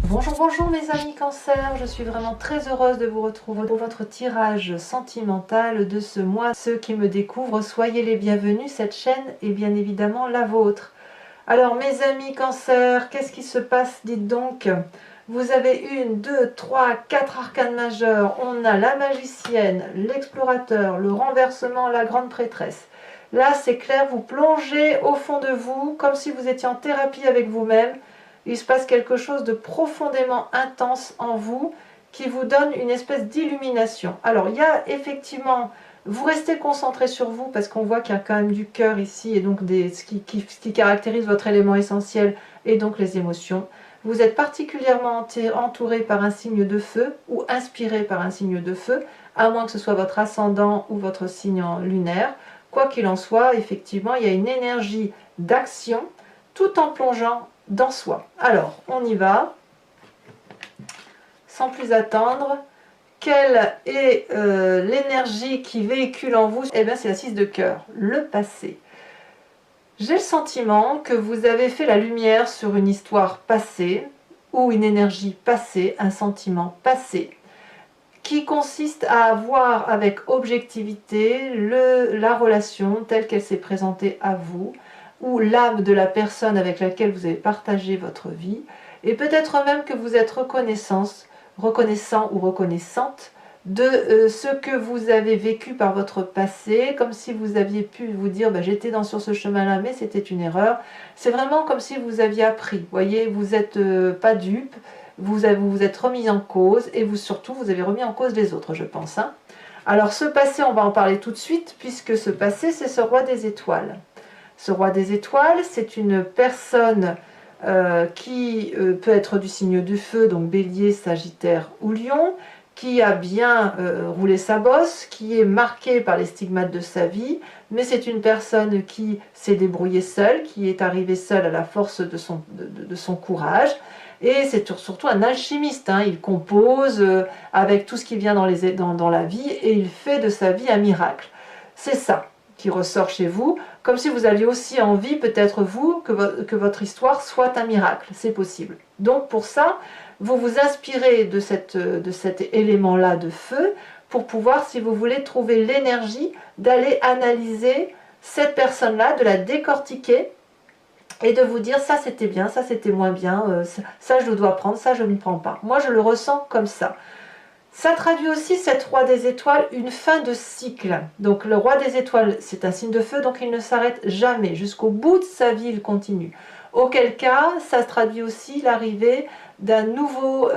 Bonjour, bonjour mes amis Cancer, je suis vraiment très heureuse de vous retrouver pour votre tirage sentimental de ce mois. Ceux qui me découvrent, soyez les bienvenus, cette chaîne est bien évidemment la vôtre. Alors mes amis Cancer, qu'est-ce qui se passe? Dites donc, vous avez 1, 2, 3, 4 arcanes majeurs, on a la magicienne, l'explorateur, le renversement, la grande prêtresse. Là c'est clair, vous plongez au fond de vous, comme si vous étiez en thérapie avec vous-même. Il se passe quelque chose de profondément intense en vous qui vous donne une espèce d'illumination. Alors il y a effectivement, vous restez concentré sur vous parce qu'on voit qu'il y a quand même du cœur ici et donc ce qui caractérise votre élément essentiel et donc les émotions. Vous êtes particulièrement entouré par un signe de feu ou inspiré par un signe de feu, à moins que ce soit votre ascendant ou votre signe lunaire. Quoi qu'il en soit, effectivement, il y a une énergie d'action tout en plongeant dans soi. Alors, on y va. Sans plus attendre, quelle est l'énergie qui véhicule en vous? Eh bien, c'est la 6 de cœur, le passé. J'ai le sentiment que vous avez fait la lumière sur une histoire passée, ou une énergie passée, un sentiment passé, qui consiste à voir avec objectivité la relation telle qu'elle s'est présentée à vous, ou l'âme de la personne avec laquelle vous avez partagé votre vie, et peut-être même que vous êtes reconnaissant ou reconnaissante de ce que vous avez vécu par votre passé, comme si vous aviez pu vous dire bah, j'étais sur ce chemin-là, mais c'était une erreur. C'est vraiment comme si vous aviez appris. Vous voyez, vous n'êtes pas dupe, vous êtes remis en cause, et surtout vous avez remis en cause les autres, je pense. Hein. Alors ce passé, on va en parler tout de suite, puisque ce passé, c'est ce roi des étoiles. Ce roi des étoiles, c'est une personne qui peut être du signe du feu, donc bélier, sagittaire ou lion, qui a bien roulé sa bosse, qui est marquée par les stigmates de sa vie, mais c'est une personne qui s'est débrouillée seule, qui est arrivée seule à la force de son courage, et c'est surtout un alchimiste, hein. Il compose avec tout ce qui vient dans la vie, et il fait de sa vie un miracle. C'est ça qui ressort chez vous, comme si vous aviez aussi envie, peut-être vous, que votre histoire soit un miracle, c'est possible. Donc pour ça, vous vous inspirez de cet élément-là de feu, pour pouvoir, si vous voulez, trouver l'énergie d'aller analyser cette personne-là, de la décortiquer, et de vous dire ça c'était bien, ça c'était moins bien, ça je le dois prendre, ça je ne prends pas. Moi je le ressens comme ça. Ça traduit aussi, cette roi des étoiles, une fin de cycle. Donc le roi des étoiles, c'est un signe de feu, donc il ne s'arrête jamais. Jusqu'au bout de sa vie, il continue. Auquel cas, ça traduit aussi l'arrivée d'un nouveau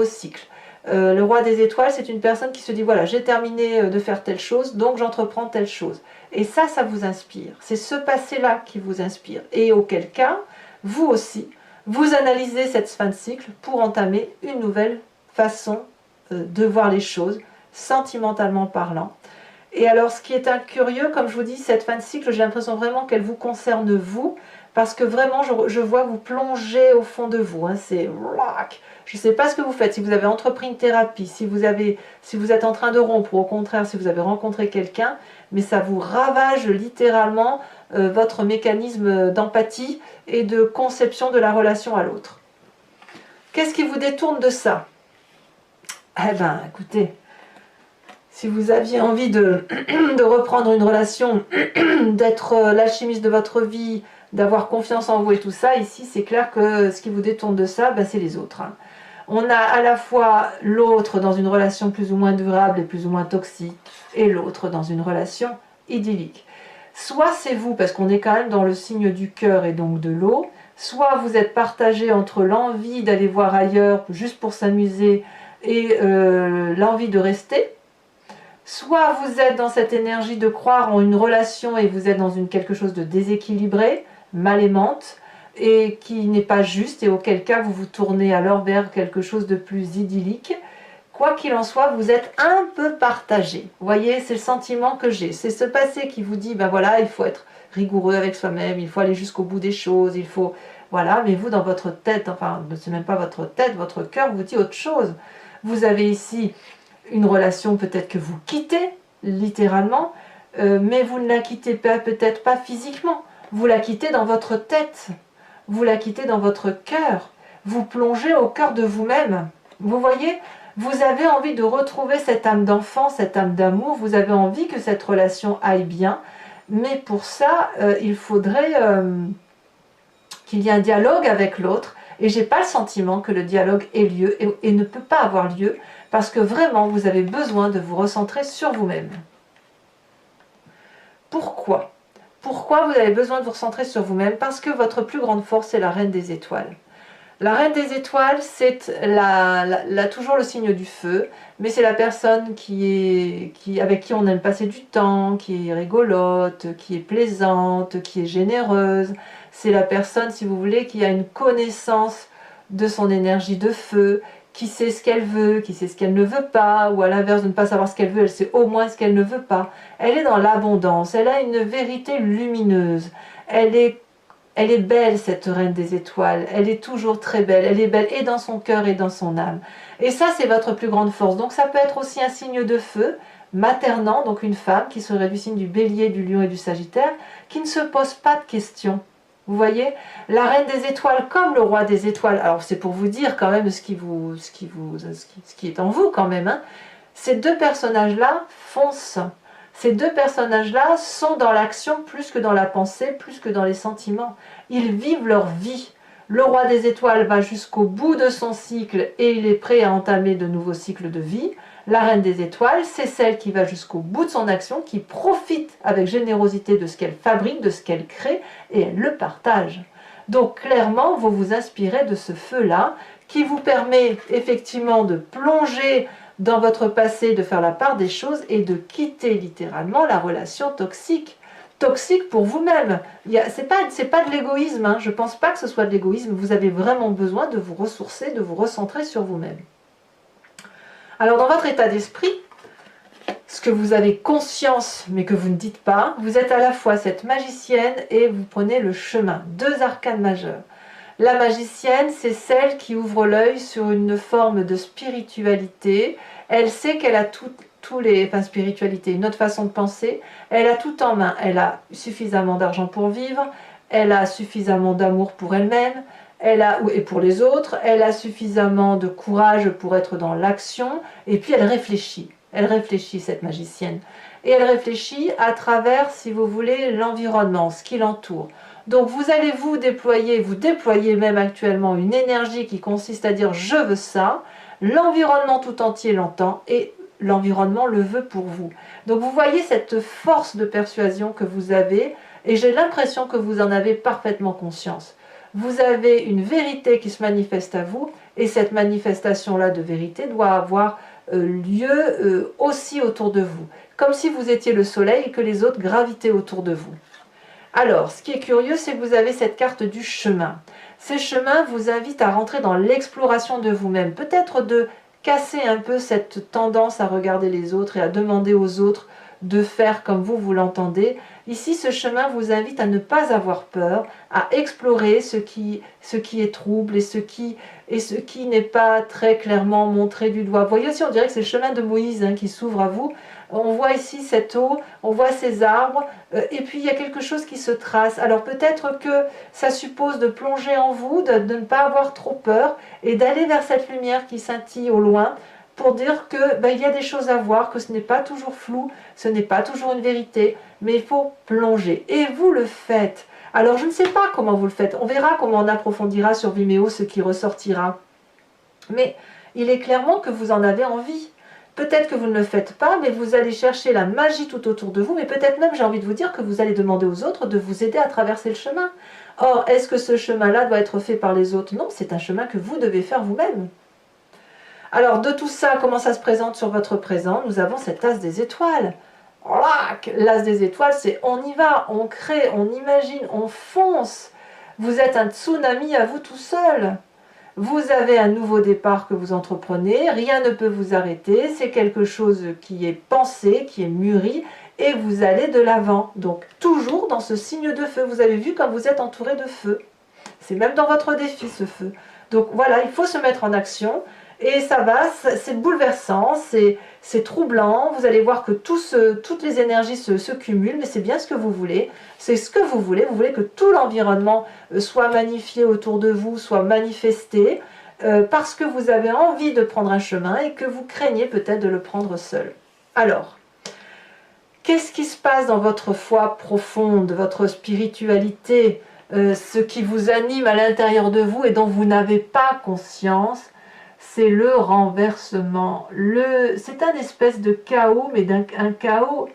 cycle. Le roi des étoiles, c'est une personne qui se dit, voilà, j'ai terminé de faire telle chose, donc j'entreprends telle chose. Et ça vous inspire. C'est ce passé-là qui vous inspire. Et auquel cas, vous aussi, vous analysez cette fin de cycle pour entamer une nouvelle façon de voir les choses, sentimentalement parlant. Et alors ce qui est curieux, comme je vous dis, cette fin de cycle, j'ai l'impression vraiment qu'elle vous concerne vous, parce que vraiment je vois vous plonger au fond de vous, hein, c'est... Je ne sais pas ce que vous faites, si vous avez entrepris une thérapie, si vous êtes en train de rompre, ou au contraire si vous avez rencontré quelqu'un, mais ça vous ravage littéralement votre mécanisme d'empathie et de conception de la relation à l'autre. Qu'est-ce qui vous détourne de ça? Eh bien, écoutez, si vous aviez envie de reprendre une relation, d'être l'alchimiste de votre vie, d'avoir confiance en vous et tout ça, ici, c'est clair que ce qui vous détourne de ça, ben, c'est les autres. Hein. On a à la fois l'autre dans une relation plus ou moins durable et plus ou moins toxique, et l'autre dans une relation idyllique. Soit c'est vous, parce qu'on est quand même dans le signe du cœur et donc de l'eau, soit vous êtes partagé entre l'envie d'aller voir ailleurs, juste pour s'amuser, et l'envie de rester, soit vous êtes dans cette énergie de croire en une relation et vous êtes dans quelque chose de déséquilibré, mal aimante, et qui n'est pas juste, et auquel cas vous vous tournez alors vers quelque chose de plus idyllique. Quoi qu'il en soit, vous êtes un peu partagé. Vous voyez, c'est le sentiment que j'ai. C'est ce passé qui vous dit, ben voilà, il faut être rigoureux avec soi-même, il faut aller jusqu'au bout des choses, il faut... Voilà, mais vous, dans votre tête, enfin, c'est même pas votre tête, votre cœur vous dit autre chose. Vous avez ici une relation peut-être que vous quittez, littéralement, mais vous ne la quittez peut-être pas physiquement. Vous la quittez dans votre tête, vous la quittez dans votre cœur. vous plongez au cœur de vous-même. Vous voyez, vous avez envie de retrouver cette âme d'enfant, cette âme d'amour, vous avez envie que cette relation aille bien, mais pour ça, il faudrait qu'il y ait un dialogue avec l'autre, et j'ai pas le sentiment que le dialogue ait lieu et ne peut pas avoir lieu, parce que vraiment, vous avez besoin de vous recentrer sur vous-même. Pourquoi? Pourquoi vous avez besoin de vous recentrer sur vous-même? Parce que votre plus grande force est la reine des étoiles. La reine des étoiles, c'est toujours le signe du feu, mais c'est la personne avec qui on aime passer du temps, qui est rigolote, qui est plaisante, qui est généreuse. C'est la personne, si vous voulez, qui a une connaissance de son énergie de feu, qui sait ce qu'elle veut, qui sait ce qu'elle ne veut pas, ou à l'inverse de ne pas savoir ce qu'elle veut, elle sait au moins ce qu'elle ne veut pas. Elle est dans l'abondance, elle a une vérité lumineuse, elle est belle, cette reine des étoiles, elle est toujours très belle, elle est belle et dans son cœur et dans son âme. Et ça, c'est votre plus grande force. Donc ça peut être aussi un signe de feu, maternant, donc une femme qui serait du signe du bélier, du lion et du sagittaire, qui ne se pose pas de questions. Vous voyez, la reine des étoiles comme le roi des étoiles, alors c'est pour vous dire quand même ce qui est en vous quand même, hein. Ces deux personnages-là foncent. Ces deux personnages-là sont dans l'action plus que dans la pensée, plus que dans les sentiments. Ils vivent leur vie. Le roi des étoiles va jusqu'au bout de son cycle et il est prêt à entamer de nouveaux cycles de vie. La reine des étoiles, c'est celle qui va jusqu'au bout de son action, qui profite avec générosité de ce qu'elle fabrique, de ce qu'elle crée, et elle le partage. Donc clairement, vous vous inspirez de ce feu-là, qui vous permet effectivement de plonger dans votre passé, de faire la part des choses et de quitter littéralement la relation toxique. Toxique pour vous-même. C'est pas de l'égoïsme, hein. Je ne pense pas que ce soit de l'égoïsme. Vous avez vraiment besoin de vous ressourcer, de vous recentrer sur vous-même. Alors dans votre état d'esprit, ce que vous avez conscience mais que vous ne dites pas, vous êtes à la fois cette magicienne et vous prenez le chemin. Deux arcanes majeurs. La magicienne, c'est celle qui ouvre l'œil sur une forme de spiritualité. Elle sait qu'elle a spiritualité, une autre façon de penser. Elle a tout en main. Elle a suffisamment d'argent pour vivre. Elle a suffisamment d'amour pour elle-même. Et pour les autres. Elle a suffisamment de courage pour être dans l'action. Et puis elle réfléchit. Elle réfléchit, cette magicienne. Et elle réfléchit à travers, si vous voulez, l'environnement, ce qui l'entoure. Donc vous allez vous déployez même actuellement une énergie qui consiste à dire je veux ça, l'environnement tout entier l'entend et l'environnement le veut pour vous. Donc vous voyez cette force de persuasion que vous avez et j'ai l'impression que vous en avez parfaitement conscience. Vous avez une vérité qui se manifeste à vous et cette manifestation-là de vérité doit avoir lieu aussi autour de vous. Comme si vous étiez le soleil et que les autres gravitaient autour de vous. Alors, ce qui est curieux, c'est que vous avez cette carte du chemin. Ces chemins vous invitent à rentrer dans l'exploration de vous-même. Peut-être de casser un peu cette tendance à regarder les autres et à demander aux autres de faire comme vous l'entendez. Ici, ce chemin vous invite à ne pas avoir peur, à explorer ce qui est trouble et ce qui n'est pas très clairement montré du doigt. Vous voyez aussi, on dirait que c'est le chemin de Moïse qui s'ouvre à vous. On voit ici cette eau, on voit ces arbres, et puis il y a quelque chose qui se trace. Alors peut-être que ça suppose de plonger en vous, de ne pas avoir trop peur, et d'aller vers cette lumière qui scintille au loin, pour dire que il y a des choses à voir, que ce n'est pas toujours flou, ce n'est pas toujours une vérité, mais il faut plonger. Et vous le faites. Alors je ne sais pas comment vous le faites, on verra comment on approfondira sur Vimeo ce qui ressortira. Mais il est clairement que vous en avez envie. Peut-être que vous ne le faites pas, mais vous allez chercher la magie tout autour de vous, mais peut-être même, j'ai envie de vous dire, que vous allez demander aux autres de vous aider à traverser le chemin. Or, est-ce que ce chemin-là doit être fait par les autres? Non, c'est un chemin que vous devez faire vous-même. Alors, de tout ça, comment ça se présente sur votre présent? Nous avons cet as des étoiles. L'as des étoiles, c'est on y va, on crée, on imagine, on fonce. Vous êtes un tsunami à vous tout seul. Vous avez un nouveau départ que vous entreprenez, rien ne peut vous arrêter, c'est quelque chose qui est pensé, qui est mûri, et vous allez de l'avant. Donc toujours dans ce signe de feu, vous avez vu comme vous êtes entouré de feu. C'est même dans votre défi ce feu. Donc voilà, il faut se mettre en action, Et ça va, c'est bouleversant, c'est troublant, vous allez voir que toutes les énergies se cumulent, mais c'est bien ce que vous voulez, c'est ce que vous voulez que tout l'environnement soit magnifié autour de vous, soit manifesté, parce que vous avez envie de prendre un chemin et que vous craignez peut-être de le prendre seul. Alors, qu'est-ce qui se passe dans votre foi profonde, votre spiritualité, ce qui vous anime à l'intérieur de vous et dont vous n'avez pas conscience? C'est le renversement. C'est un espèce de chaos, mais un chaos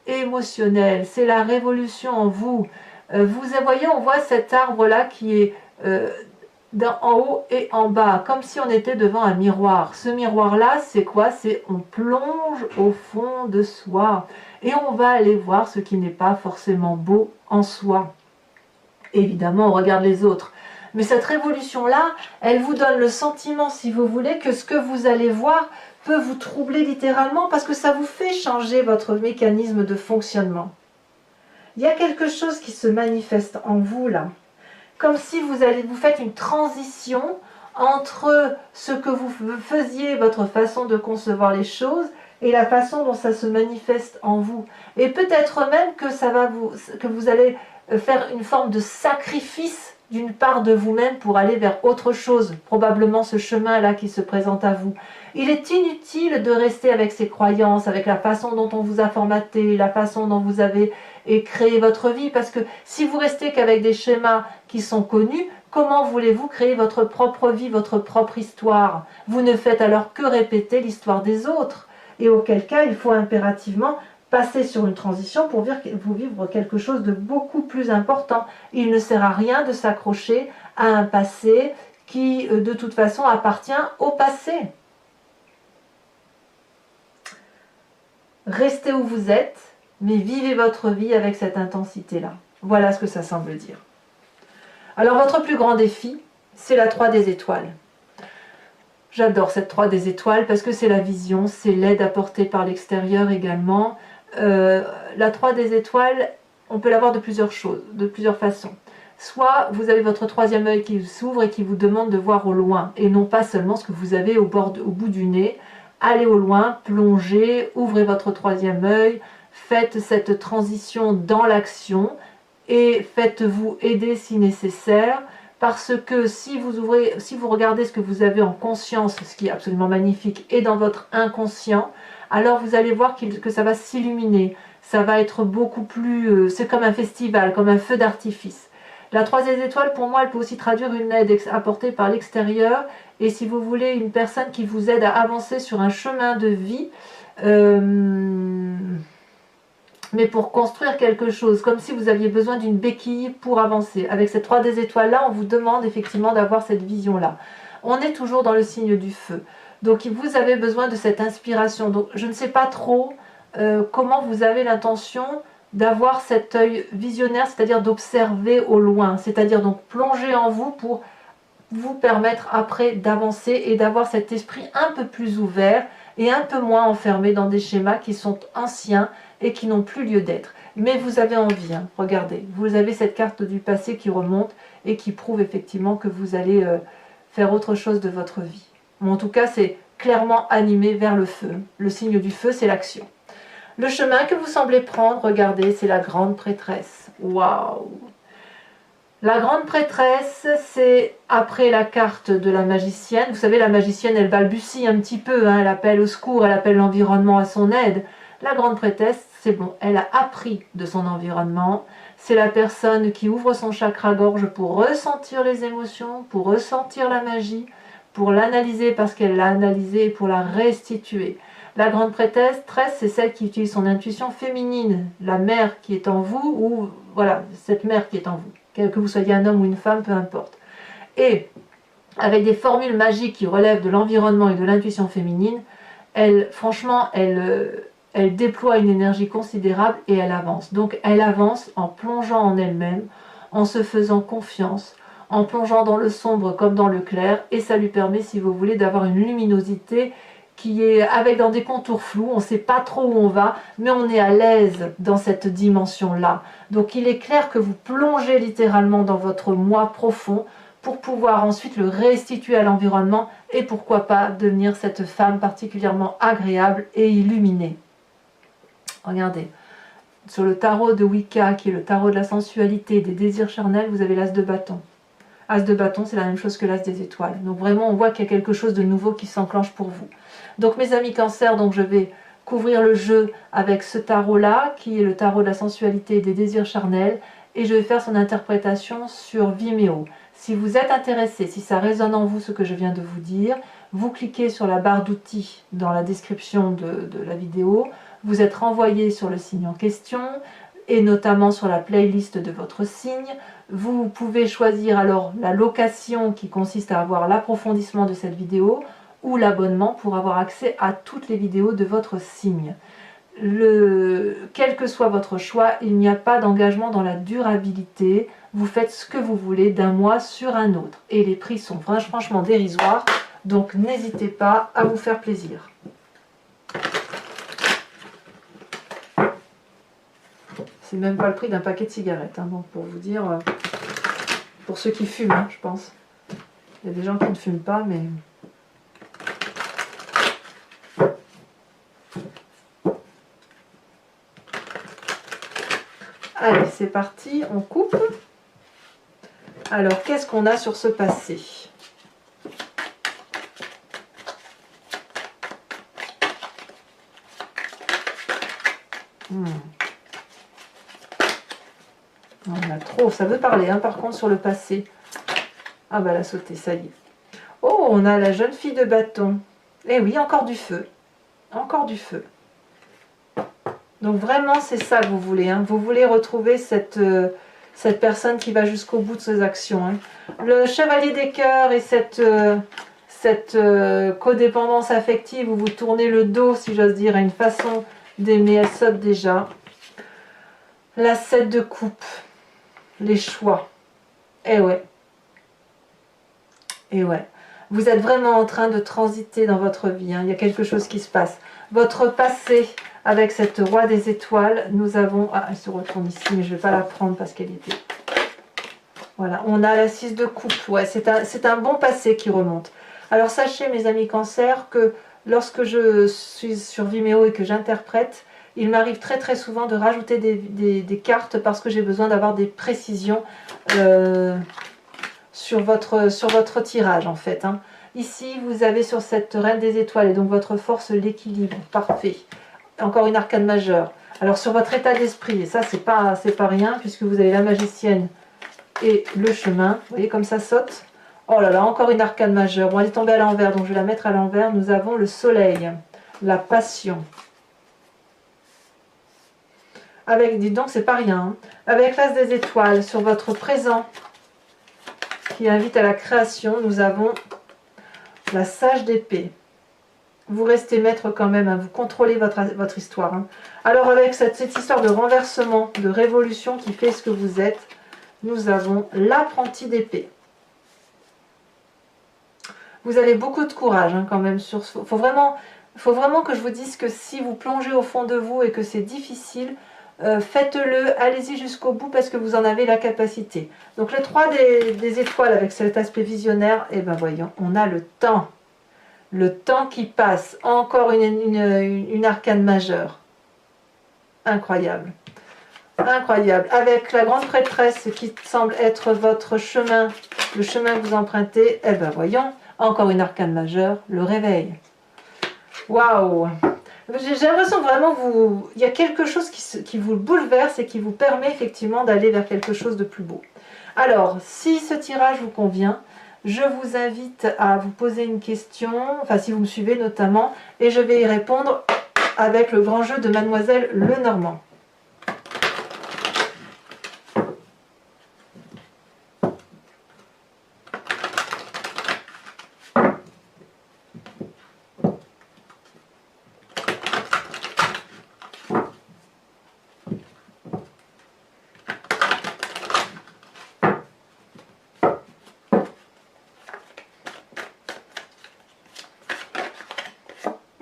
émotionnel. C'est la révolution en vous. Vous voyez, on voit cet arbre-là qui est en haut et en bas, comme si on était devant un miroir. Ce miroir-là, c'est quoi? C'est on plonge au fond de soi et on va aller voir ce qui n'est pas forcément beau en soi. Évidemment, on regarde les autres. Mais cette révolution-là, elle vous donne le sentiment, si vous voulez, que ce que vous allez voir peut vous troubler littéralement parce que ça vous fait changer votre mécanisme de fonctionnement. Il y a quelque chose qui se manifeste en vous, là. Comme si vous faites une transition entre ce que vous faisiez, votre façon de concevoir les choses, et la façon dont ça se manifeste en vous. Et peut-être même que vous allez faire une forme de sacrifice d'une part de vous-même pour aller vers autre chose, probablement ce chemin-là qui se présente à vous. Il est inutile de rester avec ces croyances, avec la façon dont on vous a formaté, la façon dont vous avez créé votre vie, parce que si vous restez qu'avec des schémas qui sont connus, comment voulez-vous créer votre propre vie, votre propre histoire? Vous ne faites alors que répéter l'histoire des autres, et auquel cas il faut impérativement passer sur une transition pour vous vivre quelque chose de beaucoup plus important. Il ne sert à rien de s'accrocher à un passé qui, de toute façon, appartient au passé. Restez où vous êtes, mais vivez votre vie avec cette intensité-là. Voilà ce que ça semble dire. Alors, votre plus grand défi, c'est la 3 des étoiles. J'adore cette 3 des étoiles parce que c'est la vision, c'est l'aide apportée par l'extérieur également. La 3 des étoiles, on peut l'avoir de plusieurs façons. Soit vous avez votre troisième œil qui s'ouvre et qui vous demande de voir au loin, et non pas seulement ce que vous avez au bout du nez. Allez au loin, plongez, ouvrez votre troisième œil, faites cette transition dans l'action et faites-vous aider si nécessaire. Parce que si vous regardez ce que vous avez en conscience, ce qui est absolument magnifique, et dans votre inconscient, alors vous allez voir que ça va s'illuminer. Ça va être beaucoup plus... c'est comme un festival, comme un feu d'artifice. La 3 des étoiles, pour moi, elle peut aussi traduire une aide apportée par l'extérieur. Et si vous voulez, une personne qui vous aide à avancer sur un chemin de vie, mais pour construire quelque chose, comme si vous aviez besoin d'une béquille pour avancer. Avec cette 3 des étoiles-là, on vous demande effectivement d'avoir cette vision-là. On est toujours dans le signe du feu. Donc vous avez besoin de cette inspiration. Donc je ne sais pas trop comment vous avez l'intention d'avoir cet œil visionnaire, c'est-à-dire d'observer au loin, c'est-à-dire donc plonger en vous pour vous permettre après d'avancer et d'avoir cet esprit un peu plus ouvert et un peu moins enfermé dans des schémas qui sont anciens et qui n'ont plus lieu d'être. Mais vous avez envie, hein, regardez, vous avez cette carte du passé qui remonte et qui prouve effectivement que vous allez faire autre chose de votre vie. Mais en tout cas, c'est clairement animé vers le feu. Le signe du feu, c'est l'action. Le chemin que vous semblez prendre, regardez, c'est la grande prêtresse. Waouh! La grande prêtresse, c'est après la carte de la magicienne. Vous savez, la magicienne, elle balbutie un petit peu, hein, elle appelle au secours, elle appelle l'environnement à son aide. La grande prêtresse, c'est bon, elle a appris de son environnement. C'est la personne qui ouvre son chakra-gorge pour ressentir les émotions, pour ressentir la magie, pour l'analyser parce qu'elle l'a analysée et pour la restituer. La grande prêtresse, c'est celle qui utilise son intuition féminine, la mère qui est en vous, ou voilà, cette mère qui est en vous, que vous soyez un homme ou une femme, peu importe. Et avec des formules magiques qui relèvent de l'environnement et de l'intuition féminine, franchement, elle déploie une énergie considérable et elle avance. Donc elle avance en plongeant en elle-même, en se faisant confiance, en plongeant dans le sombre comme dans le clair, et ça lui permet, si vous voulez, d'avoir une luminosité qui est dans des contours flous, on ne sait pas trop où on va, mais on est à l'aise dans cette dimension-là. Donc il est clair que vous plongez littéralement dans votre moi profond pour pouvoir ensuite le restituer à l'environnement et pourquoi pas devenir cette femme particulièrement agréable et illuminée. Regardez, sur le tarot de Wicca, qui est le tarot de la sensualité, des désirs charnels, vous avez l'as de bâton. As de bâton, c'est la même chose que l'as des étoiles. Donc vraiment, on voit qu'il y a quelque chose de nouveau qui s'enclenche pour vous. Donc mes amis Cancer, donc je vais couvrir le jeu avec ce tarot-là, qui est le tarot de la sensualité et des désirs charnels, et je vais faire son interprétation sur Vimeo. Si vous êtes intéressé, si ça résonne en vous ce que je viens de vous dire, vous cliquez sur la barre d'outils dans la description de la vidéo, vous êtes renvoyé sur le signe en question, et notamment sur la playlist de votre signe. Vous pouvez choisir alors la location qui consiste à avoir l'approfondissement de cette vidéo ou l'abonnement pour avoir accès à toutes les vidéos de votre signe. Quel que soit votre choix, il n'y a pas d'engagement dans la durabilité. Vous faites ce que vous voulez d'un mois sur un autre. Et les prix sont franchement dérisoires, donc n'hésitez pas à vous faire plaisir. C'est même pas le prix d'un paquet de cigarettes, hein, donc pour vous dire, pour ceux qui fument, hein, je pense. Il y a des gens qui ne fument pas, mais... Allez, c'est parti, on coupe. Alors, qu'est-ce qu'on a sur ce passé? On a trop, ça veut parler, hein, par contre, sur le passé. Ah bah, elle a sauté, ça y est. Oh, on a la jeune fille de bâton. Eh oui, encore du feu. Encore du feu. Donc vraiment, c'est ça que vous voulez. Hein. Vous voulez retrouver cette personne qui va jusqu'au bout de ses actions. Hein. Le chevalier des cœurs et cette codépendance affective où vous tournez le dos, si j'ose dire, à une façon d'aimer, elle saute déjà. La 7 de coupe. Les choix. Eh ouais. Et ouais. Vous êtes vraiment en train de transiter dans votre vie. Hein. Il y a quelque chose qui se passe. Votre passé... Avec cette roi des étoiles, nous avons... Ah, elle se retourne ici, mais je ne vais pas la prendre parce qu'elle était... Voilà, on a la 6 de coupe. Ouais, c'est un bon passé qui remonte. Alors sachez, mes amis Cancer, que lorsque je suis sur Vimeo et que j'interprète, il m'arrive très souvent de rajouter des cartes parce que j'ai besoin d'avoir des précisions sur votre tirage, en fait. Hein. Ici, vous avez sur cette reine des étoiles, et donc votre force, l'équilibre. Parfait. Encore une arcane majeure. Alors sur votre état d'esprit, et ça c'est pas rien, puisque vous avez la magicienne et le chemin. Vous voyez comme ça saute. Oh là là, encore une arcane majeure. Bon, elle est tombée à l'envers, donc je vais la mettre à l'envers. Nous avons le soleil, la passion. Avec, dites donc, c'est pas rien. Hein. Avec l'as des étoiles, sur votre présent, qui invite à la création, nous avons la sage d'épée. Vous restez maître quand même, hein, vous contrôlez votre histoire. Hein. Alors avec cette histoire de renversement, de révolution qui fait ce que vous êtes, nous avons l'apprenti d'épée. Vous avez beaucoup de courage hein, quand même. Il faut vraiment que je vous dise que si vous plongez au fond de vous et que c'est difficile, faites-le, allez-y jusqu'au bout parce que vous en avez la capacité. Donc le 3 des étoiles avec cet aspect visionnaire, et ben voyons, on a le temps. Le temps qui passe, encore une arcane majeure. Incroyable. Incroyable. Avec la grande prêtresse qui semble être votre chemin, le chemin que vous empruntez, eh ben voyons, encore une arcane majeure, le réveil. Waouh! J'ai l'impression vraiment il y a quelque chose qui vous bouleverse et qui vous permet effectivement d'aller vers quelque chose de plus beau. Alors, si ce tirage vous convient, je vous invite à vous poser une question, enfin si vous me suivez notamment, et je vais y répondre avec le grand jeu de Mademoiselle Lenormand.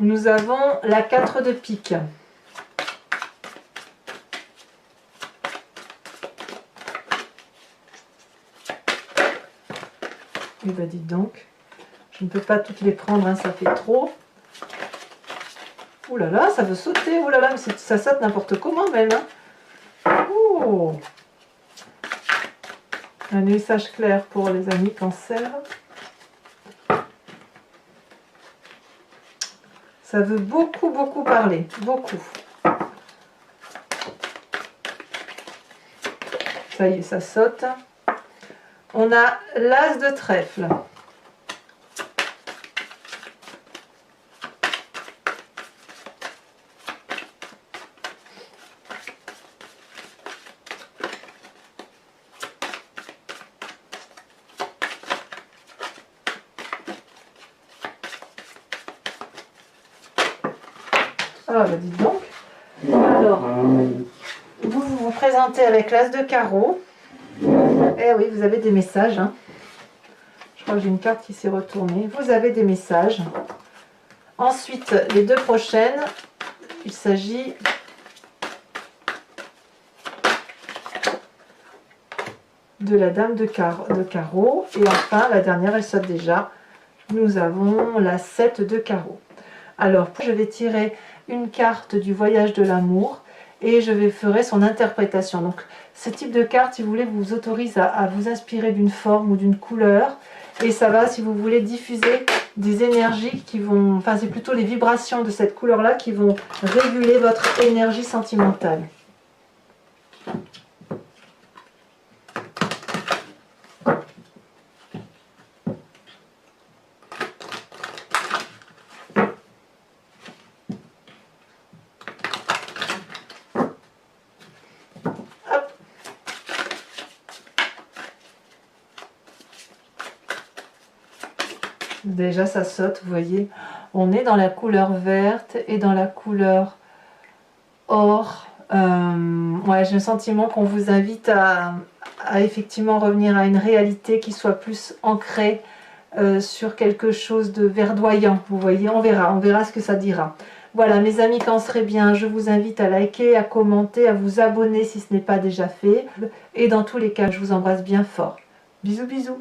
Nous avons la 4 de pique. Eh ben dites donc, je ne peux pas toutes les prendre, hein, ça fait trop. Ouh là là, ça veut sauter, ouh là là, mais ça saute n'importe comment même. Hein. Oh. Un message clair pour les amis Cancer. Ça veut beaucoup, beaucoup parler, beaucoup. Ça y est, ça saute. On a l'as de trèfle. Ah bah dites donc. Alors, vous présentez avec l'as de carreau. Eh oui, vous avez des messages. Hein. Je crois que j'ai une carte qui s'est retournée. Vous avez des messages. Ensuite, les deux prochaines, il s'agit de la dame de carreau. Et enfin, la dernière, elle saute déjà. Nous avons la 7 de carreau. Alors, je vais tirer une carte du voyage de l'amour et je ferai son interprétation. Donc, ce type de carte, si vous voulez, vous autorise à vous inspirer d'une forme ou d'une couleur. Et ça va, si vous voulez, diffuser des énergies qui vont... Enfin, c'est plutôt les vibrations de cette couleur-là qui vont réguler votre énergie sentimentale. Déjà ça saute, vous voyez, on est dans la couleur verte et dans la couleur or. Ouais, j'ai le sentiment qu'on vous invite à effectivement revenir à une réalité qui soit plus ancrée sur quelque chose de verdoyant. Vous voyez, on verra ce que ça dira. Voilà mes amis Cancer, bien, je vous invite à liker, à commenter, à vous abonner si ce n'est pas déjà fait. Et dans tous les cas, je vous embrasse bien fort. Bisous bisous.